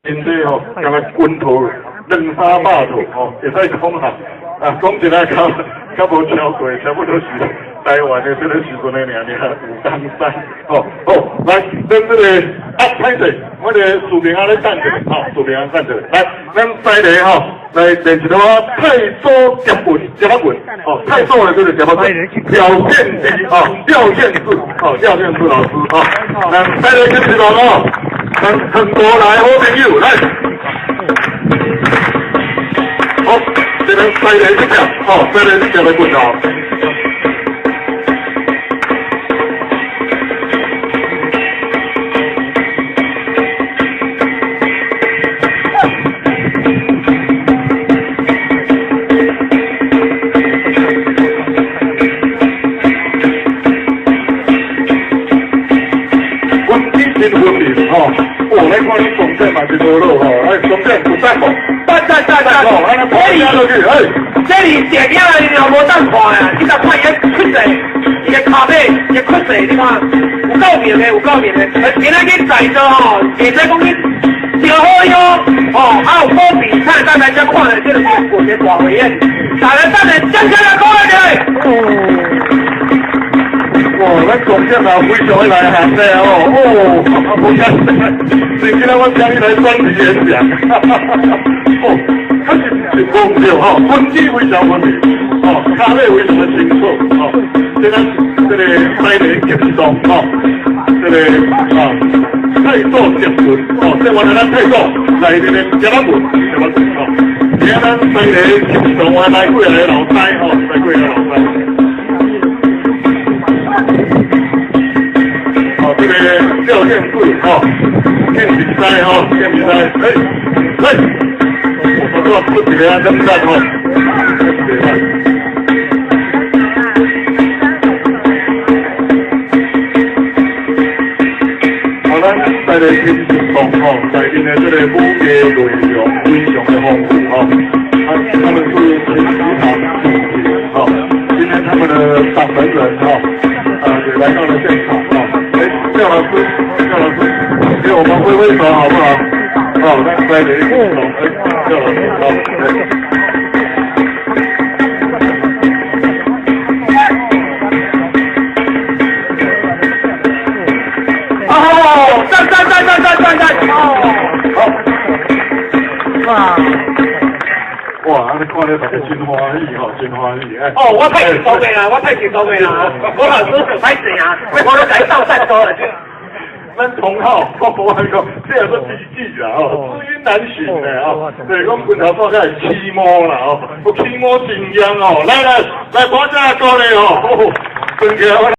真济吼，咁个军头200-300套吼，会使讲下啊，讲一下较无超过，差不多是台湾的这个时阵的尔有当赛哦。好，来，咱这个歹势，我哋士兵啊咧等一下，吼，士兵啊等一下，来，咱西嚟吼，来练一套太祖接文，哦，太祖的这个接文，表现力，哦，廖宪志老师，哦，咱西嚟跟起来哦。很多来好朋友来，好，这边西嚟一条，哦，西嚟一条来滚头。我来看你总线嘛是无路吼，哎，总线有赞无？赞吼，安尼跑下落去，哎，这里电影你又无当看啊，你若看伊个缺势，伊个骹尾，伊个缺势，你看有够明的，今仔日在座吼，袂使讲你调好哟，哦，还有好比赛，咱来才看的，这个是国际大会演，大家等下真正来看的。哇，咱总线啊，非常来行的哦，不要你今天我请你来专题演讲，哦，他是讲对哦，分析非常分明，哦，卡位非常的清楚，哦，这个西嚟集中，哦，这个啊，太祖接文，哦，这我咱太祖来这个接文，哦，今咱西嚟集中啊，来过来老师，哦，来过来老师。这个教练队哦，练比赛哦，练比赛，我说不几个人跟战哦，好，咱在这天气中哦，在因的这个武艺内容非常的丰富哦，他们是前几场哦，今天他们的掌门人哦，也来到了现场哦。廖老师，给我们挥手好不好？好，那再来一个手，廖老师，好，哦，赞，哦，哇，你看你大家真欢喜吼，真欢喜哎！哦，我太轻松的啦，我老师很歹势啊，我都改到战斗了。咱同好，我讲这也是奇迹啦哦，知音难寻的哦，对，讲拳头做起来起毛啦哦，我起毛真严哦，来，大家过来哦，真强。